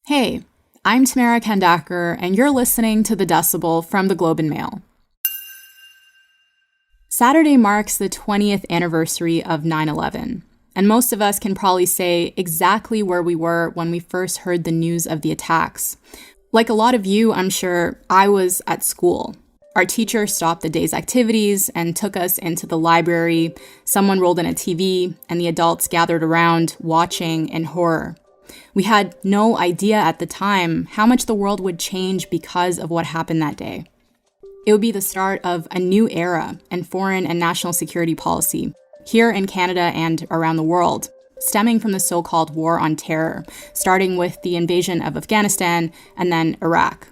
Hey, I'm Tamara Kandaker, and you're listening to the Decibel from the Globe and Mail. Saturday marks the 20th anniversary of 9/11, and most of us can probably say exactly where we were when we first heard the news of the attacks. Like a lot of you, I'm sure, I was at school. Our teacher stopped the day's activities and took us into the library. Someone rolled in a TV, and the adults gathered around, watching in horror. We had no idea at the time how much the world would change because of what happened that day. It would be the start of a new era in foreign and national security policy, here in Canada and around the world, stemming from the so-called War on Terror, starting with the invasion of Afghanistan and then Iraq.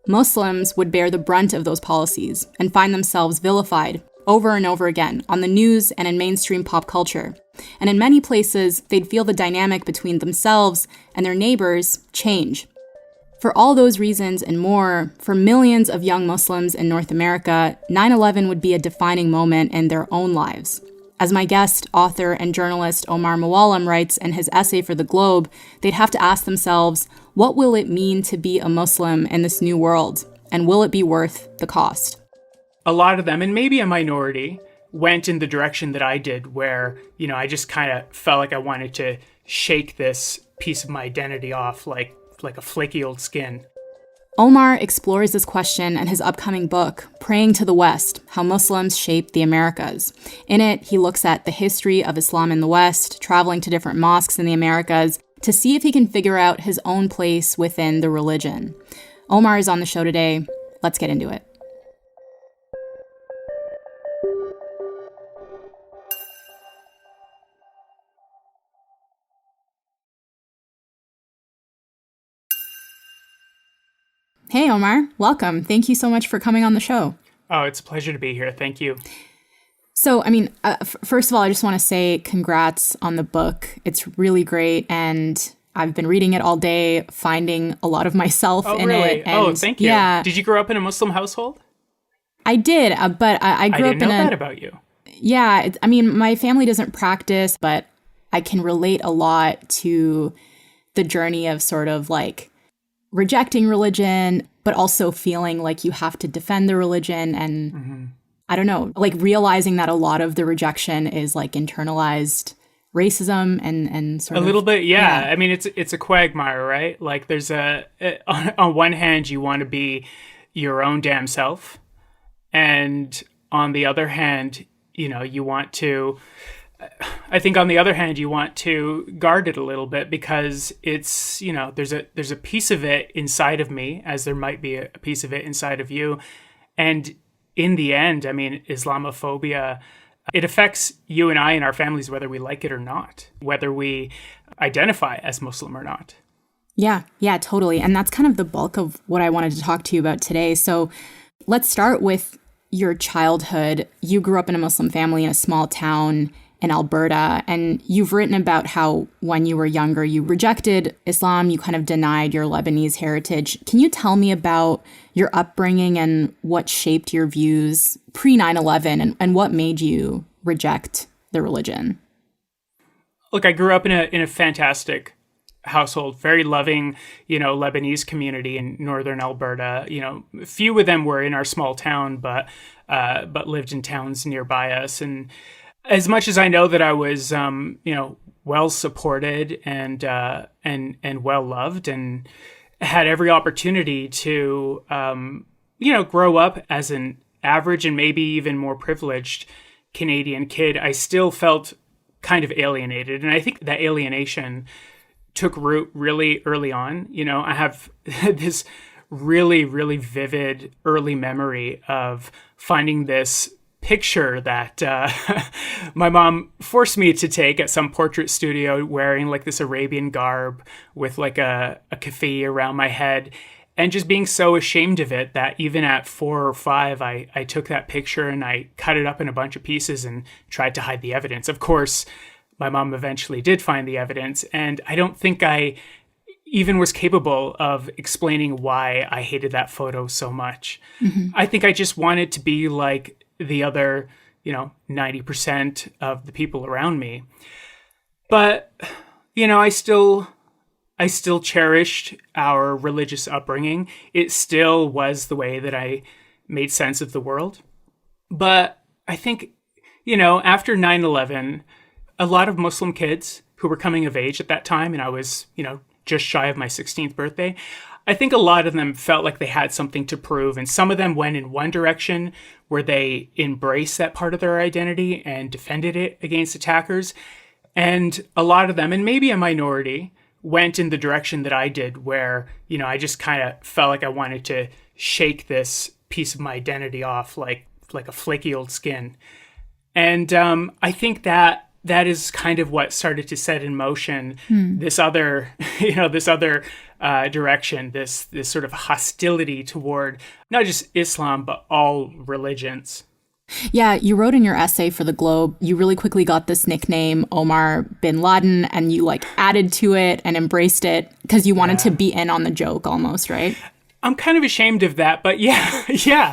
Muslims would bear the brunt of those policies and find themselves vilified over and over again on the news and in mainstream pop culture. And in many places, they'd feel the dynamic between themselves and their neighbors change. For all those reasons and more, for millions of young Muslims in North America, 9/11 would be a defining moment in their own lives. As my guest, author, and journalist Omar Mouallem writes in his essay for The Globe, they'd have to ask themselves, what will it mean to be a Muslim in this new world? And will it be worth the cost? A lot of them, and maybe a minority, went in the direction that I did, where, I just kind of felt like I wanted to shake this piece of my identity off like a flaky old skin. Omar explores this question in his upcoming book, Praying to the West, How Muslims Shaped the Americas. In it, he looks at the history of Islam in the West, traveling to different mosques in the Americas, to see if he can figure out his own place within the religion. Omar is on the show today. Let's get into it. Hey, Omar. Welcome. Thank you so much for coming on the show. Oh, it's a pleasure to be here. Thank you. So, first of all, I just want to say congrats on the book. It's really great, and I've been reading it all day, finding a lot of myself in really? it. And thank you. Yeah, Did you grow up in a Muslim household? I did, but I grew up in I didn't know that about you. Yeah, my family doesn't practice, but I can relate a lot to the journey of sort of like rejecting religion, but also feeling like you have to defend the religion and I don't know, like realizing that a lot of the rejection is like internalized racism and sort of a little bit, yeah. I mean, it's a quagmire, right? Like there's on one hand you want to be your own damn self, and on the other hand, you want to. I think on the other hand, you want to guard it a little bit because it's, there's a piece of it inside of me, as there might be a piece of it inside of you. And in the end, Islamophobia, it affects you and I and our families, whether we like it or not, whether we identify as Muslim or not. Yeah, totally. And that's kind of the bulk of what I wanted to talk to you about today. So let's start with your childhood. You grew up in a Muslim family in a small town in Alberta, and you've written about how when you were younger, you rejected Islam, you kind of denied your Lebanese heritage. Can you tell me about your upbringing and what shaped your views pre-9/11 and what made you reject the religion? Look, I grew up in a fantastic household, very loving, Lebanese community in northern Alberta. A few of them were in our small town, but lived in towns nearby us. And as much as I know that I was, well supported and well loved, and had every opportunity to, grow up as an average and maybe even more privileged Canadian kid, I still felt kind of alienated. And I think that alienation took root really early on. I have this really, really vivid early memory of finding this picture that my mom forced me to take at some portrait studio, wearing like this Arabian garb with like a keffiyeh around my head, and just being so ashamed of it that even at 4 or 5, I took that picture and I cut it up in a bunch of pieces and tried to hide the evidence. Of course, my mom eventually did find the evidence, and I don't think I even was capable of explaining why I hated that photo so much. I think I just wanted to be like the other, 90% of the people around me. But, I still I still cherished our religious upbringing. It still was the way that I made sense of the world. But I think, after 9/11, a lot of Muslim kids who were coming of age at that time, and I was, just shy of my 16th birthday, I think a lot of them felt like they had something to prove. And some of them went in one direction where they embraced that part of their identity and defended it against attackers. And a lot of them, and maybe a minority, went in the direction that I did, where, I just kind of felt like I wanted to shake this piece of my identity off like a flaky old skin. And I think that is kind of what started to set in motion this other, direction, this sort of hostility toward not just Islam, but all religions. Yeah, you wrote in your essay for The Globe, you really quickly got this nickname, Omar bin Laden, and you added to it and embraced it because you wanted to be in on the joke almost, right? I'm kind of ashamed of that, but yeah.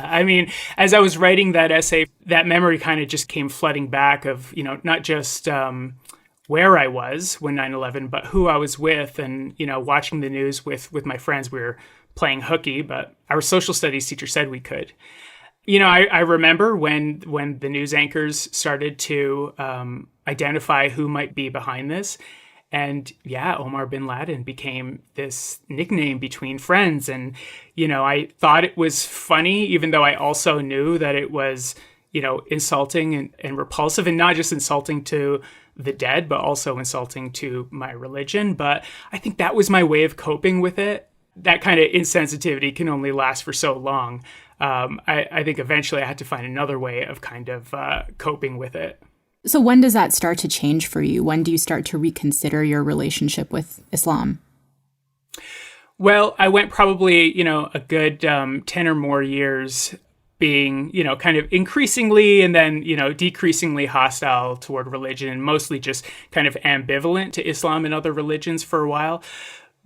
I mean, as I was writing that essay, that memory kind of just came flooding back of, not just where I was when 9/11, but who I was with, and, watching the news with my friends. We were playing hooky, but our social studies teacher said we could. I remember when the news anchors started to identify who might be behind this. And Omar bin Laden became this nickname between friends. And, I thought it was funny, even though I also knew that it was, insulting and repulsive, and not just insulting to the dead, but also insulting to my religion. But I think that was my way of coping with it. That kind of insensitivity can only last for so long. I think eventually I had to find another way of kind of coping with it. So when does that start to change for you? When do you start to reconsider your relationship with Islam? Well, I went probably, a good 10 or more years being, kind of increasingly and then, decreasingly hostile toward religion, and mostly just kind of ambivalent to Islam and other religions for a while.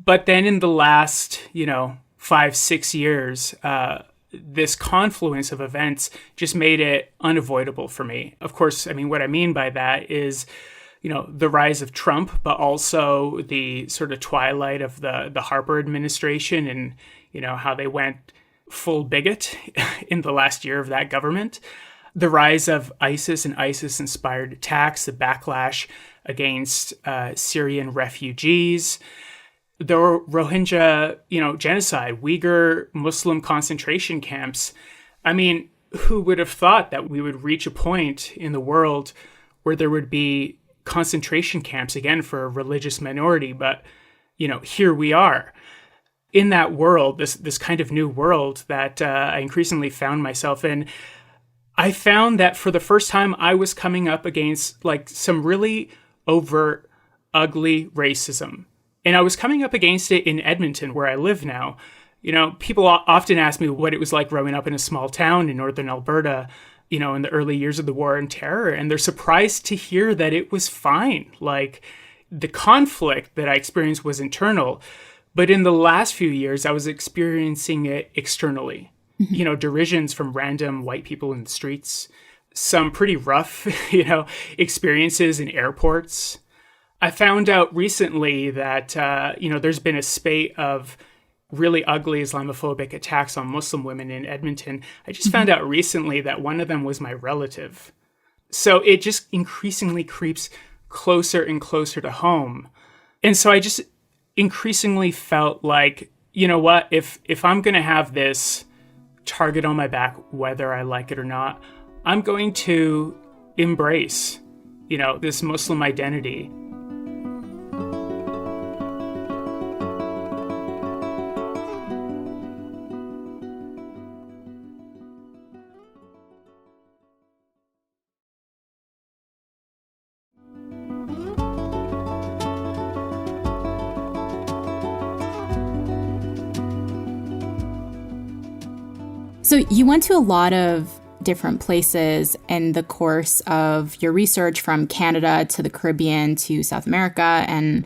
But then in the last, 5-6 years, this confluence of events just made it unavoidable for me. Of course, I mean, what I mean by that is, the rise of Trump, but also the sort of twilight of the Harper administration, and, how they went full bigot in the last year of that government. The rise of ISIS and ISIS-inspired attacks, the backlash against Syrian refugees, the Rohingya, genocide, Uyghur Muslim concentration camps. I mean, who would have thought that we would reach a point in the world where there would be concentration camps again for a religious minority? But, here we are in that world, this kind of new world that I increasingly found myself in. I found that for the first time, I was coming up against some really overt, ugly racism. And I was coming up against it in Edmonton, where I live now. People often ask me what it was like growing up in a small town in northern Alberta, in the early years of the War on Terror. And they're surprised to hear that it was fine. The conflict that I experienced was internal. But in the last few years, I was experiencing it externally. Derisions from random white people in the streets, some pretty rough, experiences in airports. I found out recently that, there's been a spate of really ugly Islamophobic attacks on Muslim women in Edmonton. I just found out recently that one of them was my relative. So it just increasingly creeps closer and closer to home. And so I just increasingly felt like, what, if I'm going to have this target on my back, whether I like it or not, I'm going to embrace, this Muslim identity. So you went to a lot of different places in the course of your research, from Canada to the Caribbean to South America. And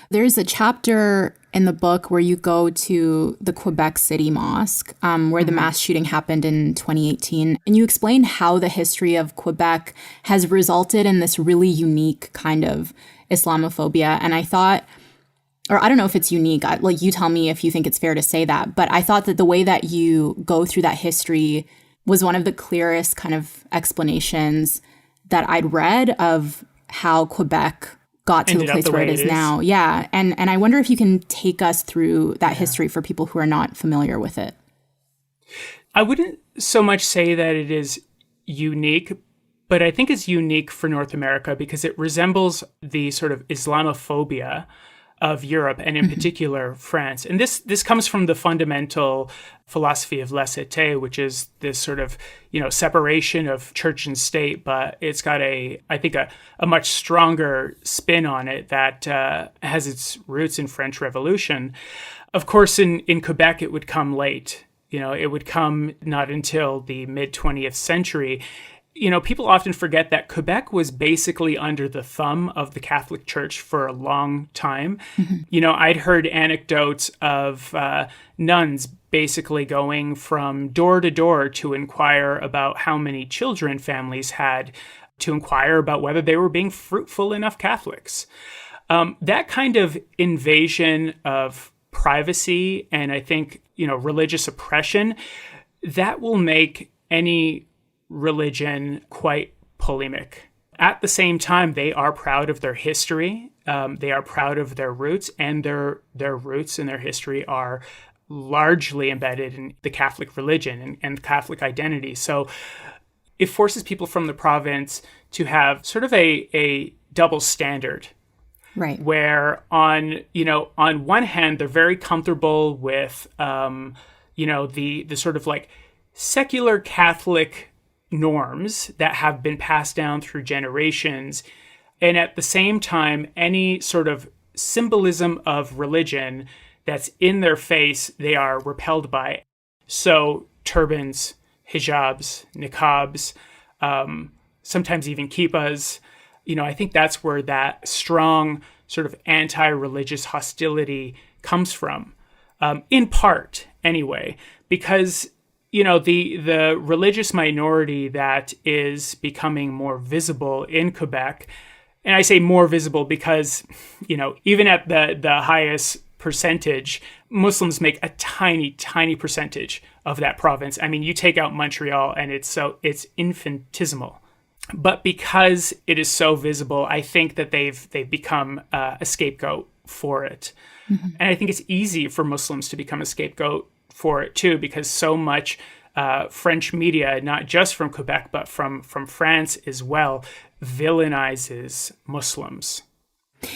there's a chapter in the book where you go to the Quebec City Mosque, where the mass shooting happened in 2018. And you explain how the history of Quebec has resulted in this really unique kind of Islamophobia. And I thought or I don't know if it's unique, like you tell me if you think it's fair to say that, but I thought that the way that you go through that history was one of the clearest kind of explanations that I'd read of how Quebec got to the place where it is now. Yeah. And I wonder if you can take us through that history for people who are not familiar with it. I wouldn't so much say that it is unique, but I think it's unique for North America because it resembles the sort of Islamophobia of Europe, and in particular France. And this comes from the fundamental philosophy of laïcité, which is this sort of, separation of church and state, but it's got I think a much stronger spin on it that has its roots in French Revolution. Of course, in Quebec, it would come late. It would come not until the mid-20th century. People often forget that Quebec was basically under the thumb of the Catholic Church for a long time. I'd heard anecdotes of nuns basically going from door to door to inquire about how many children families had, to inquire about whether they were being fruitful enough Catholics. That kind of invasion of privacy and I think, religious oppression, that will make any religion quite polemic. At the same time, they are proud of their history. They are proud of their roots, and their roots and their history are largely embedded in the Catholic religion and Catholic identity. So it forces people from the province to have sort of a double standard. Right. Where on one hand, they're very comfortable with, the sort of like secular Catholic norms that have been passed down through generations. And at the same time, any sort of symbolism of religion that's in their face, they are repelled by. So turbans, hijabs, niqabs, sometimes even kippas. I think that's where that strong sort of anti-religious hostility comes from, in part anyway, because the religious minority that is becoming more visible in Quebec, and I say more visible because, even at the highest percentage, Muslims make a tiny, tiny percentage of that province. I mean, you take out Montreal and it's infinitesimal. But because it is so visible, I think that they've become a scapegoat for it. And I think it's easy for Muslims to become a scapegoat for it too, because so much French media, not just from Quebec, but from France as well, villainizes Muslims.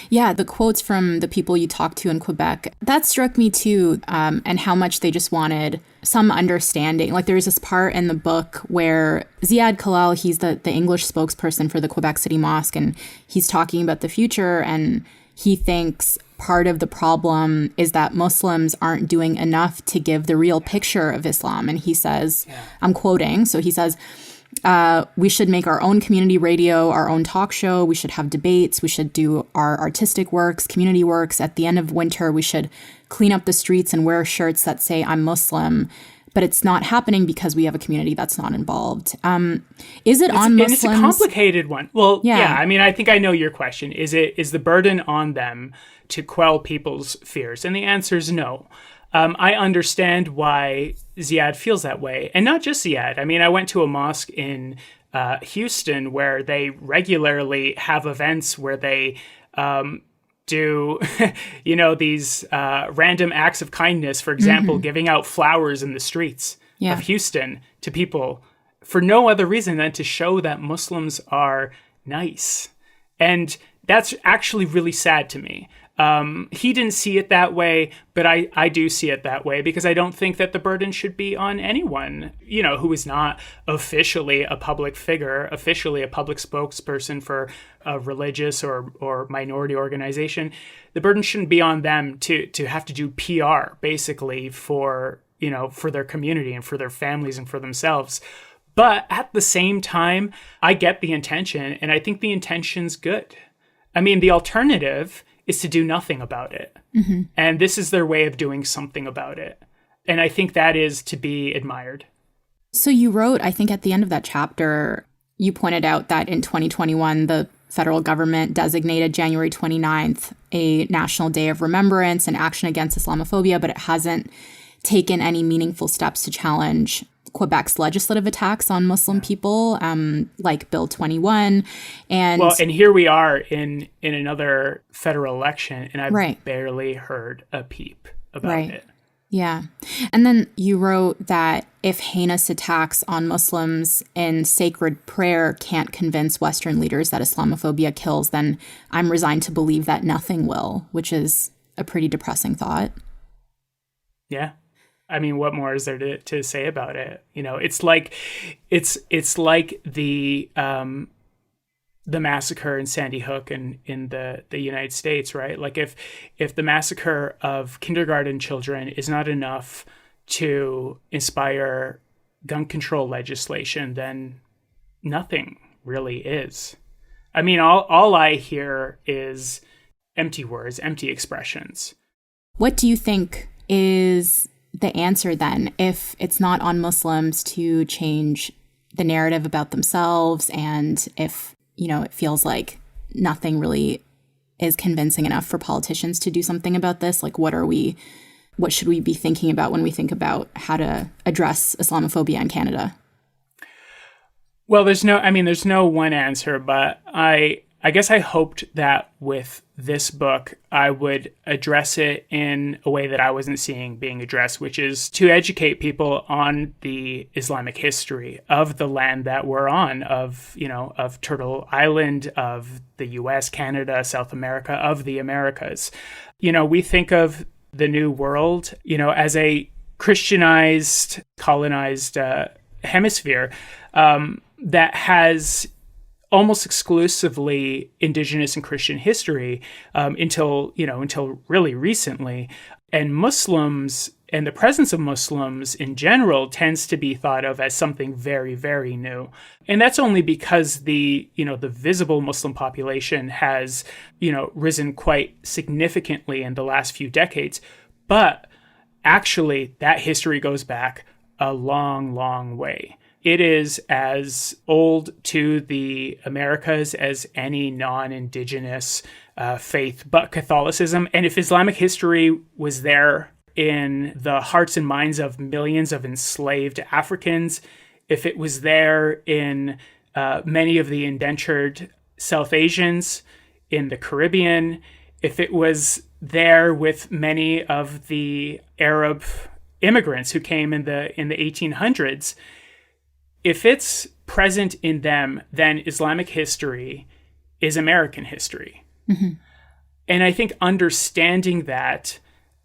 Yeah, the quotes from the people you talked to in Quebec, that struck me too, and how much they just wanted some understanding. Like there's this part in the book where Ziad Khalal, he's the English spokesperson for the Quebec City Mosque, and he's talking about the future, and he thinks part of the problem is that Muslims aren't doing enough to give the real picture of Islam. And he says, I'm quoting, so he says, we should make our own community radio, our own talk show. We should have debates. We should do our artistic works, community works. At the end of winter, we should clean up the streets and wear shirts that say I'm Muslim. But it's not happening because we have a community that's not involved. Is it on Muslims? It's a complicated one. Well, yeah. I mean, I think I know your question. Is the burden on them to quell people's fears? And the answer is no. I understand why Ziad feels that way. And not just Ziad. I mean, I went to a mosque in Houston where they regularly have events where they do, these random acts of kindness. For example, giving out flowers in the streets of Houston to people for no other reason than to show that Muslims are nice. And that's actually really sad to me. He didn't see it that way, but I do see it that way because I don't think that the burden should be on anyone, who is not officially a public figure, officially a public spokesperson for a religious or minority organization. The burden shouldn't be on them to have to do PR basically for their community and for their families and for themselves. But at the same time, I get the intention, and I think the intention's good. I mean, the alternative is to do nothing about it. And this is their way of doing something about it. And I think that is to be admired. So you wrote, I think at the end of that chapter, you pointed out that in 2021, the federal government designated January 29th a National Day of Remembrance and action against Islamophobia, but it hasn't taken any meaningful steps to challenge Quebec's legislative attacks on Muslim people, like Bill 21. And here we are in another federal election, and I've barely heard a peep about it. Yeah. And then you wrote that if heinous attacks on Muslims in sacred prayer can't convince Western leaders that Islamophobia kills, then I'm resigned to believe that nothing will, which is a pretty depressing thought. Yeah. I mean, what more is there to say about it? You know, it's like the massacre in Sandy Hook in the United States, right? Like if the massacre of kindergarten children is not enough to inspire gun control legislation, then nothing really is. I mean, all I hear is empty words, empty expressions. What do you think is the answer then, if it's not on Muslims to change the narrative about themselves, and if, you know, it feels like nothing really is convincing enough for politicians to do something about this? Like, what should we be thinking about when we think about how to address Islamophobia in Canada? Well, there's no one answer, but I guess I hoped that with this book, I would address it in a way that I wasn't seeing being addressed, which is to educate people on the Islamic history of the land that we're on, of Turtle Island, of the US, Canada, South America, of the Americas. You know, we think of the New World, as a Christianized, colonized hemisphere that has almost exclusively Indigenous and Christian history until really recently. And Muslims and the presence of Muslims in general tends to be thought of as something very, very new. And that's only because the visible Muslim population has, risen quite significantly in the last few decades. But actually, that history goes back a long, long way. It is as old to the Americas as any non-Indigenous faith but Catholicism. And if Islamic history was there in the hearts and minds of millions of enslaved Africans, if it was there in many of the indentured South Asians in the Caribbean, if it was there with many of the Arab immigrants who came in the 1800s, if it's present in them, then Islamic history is American history. Mm-hmm. And I think understanding that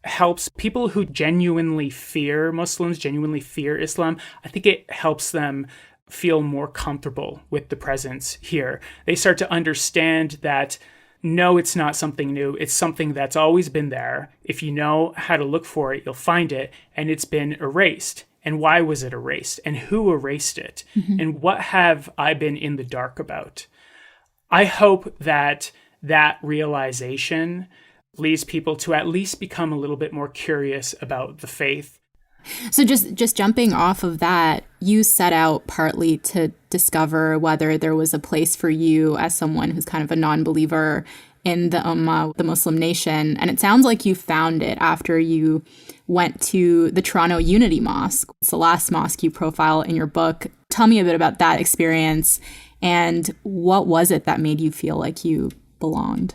helps people who genuinely fear Muslims, genuinely fear Islam. I think it helps them feel more comfortable with the presence here. They start to understand that, no, it's not something new. It's something that's always been there. If you know how to look for it, you'll find it, and it's been erased. And why was it erased? And who erased it? Mm-hmm. And what have I been in the dark about? I hope that realization leads people to at least become a little bit more curious about the faith. So just jumping off of that, you set out partly to discover whether there was a place for you as someone who's kind of a non-believer in the Ummah, the Muslim nation. And it sounds like you found it after you went to the Toronto Unity Mosque. It's the last mosque you profile in your book. Tell me a bit about that experience, and what was it that made you feel like you belonged?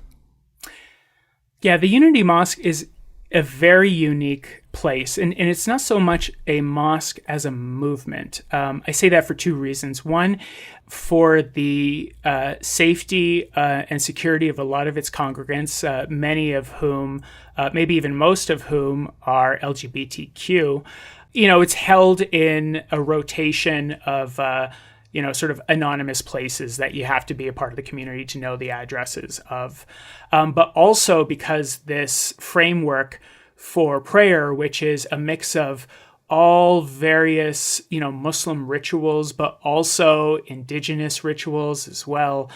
Yeah, the Unity Mosque is a very unique place, and it's not so much a mosque as a movement. I say that for two reasons. One, for the safety and security of a lot of its congregants, many of whom, maybe even most of whom, are LGBTQ. It's held in a rotation of sort of anonymous places that you have to be a part of the community to know the addresses of. But also because this framework for prayer, which is a mix of all various, Muslim rituals, but also indigenous rituals as well,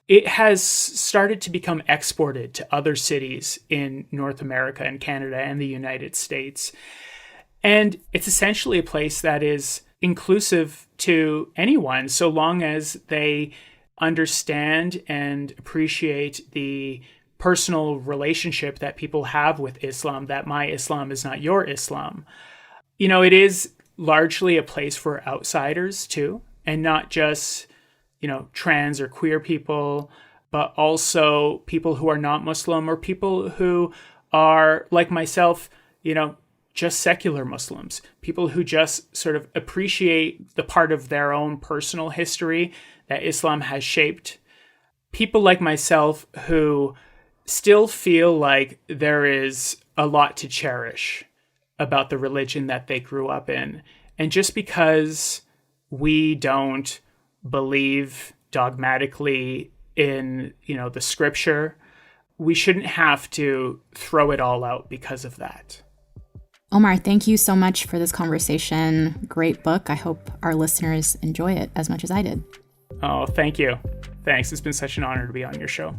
it has started to become exported to other cities in North America and Canada and the United States. And it's essentially a place that is inclusive to anyone, so long as they understand and appreciate the personal relationship that people have with Islam, that my Islam is not your Islam. You know, it is largely a place for outsiders too, and not just, you know, trans or queer people, but also people who are not Muslim or people who are, like myself, you know, just secular Muslims, people who just sort of appreciate the part of their own personal history that Islam has shaped. People like myself who still feel like there is a lot to cherish about the religion that they grew up in. And just because we don't believe dogmatically in, you know, the scripture, we shouldn't have to throw it all out because of that. Omar, thank you so much for this conversation. Great book. I hope our listeners enjoy it as much as I did. Oh, thank you. Thanks. It's been such an honor to be on your show.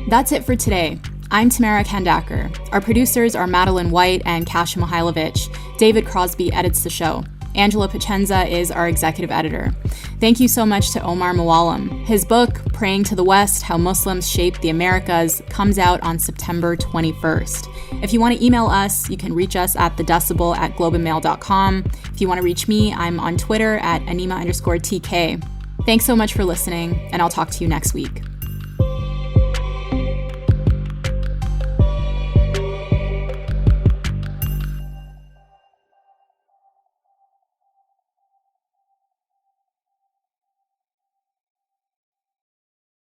That's it for today. I'm Tamara Kandaker. Our producers are Madeline White and Kasia Mihailovich. David Crosby edits the show. Angela Pacenza is our executive editor. Thank you so much to Omar Mouallem. His book, Praying to the West, How Muslims Shaped the Americas, comes out on September 21st. If you want to email us, you can reach us at thedecibel@globeandmail.com. If you want to reach me, I'm on Twitter at Anima_TK. Thanks so much for listening, and I'll talk to you next week.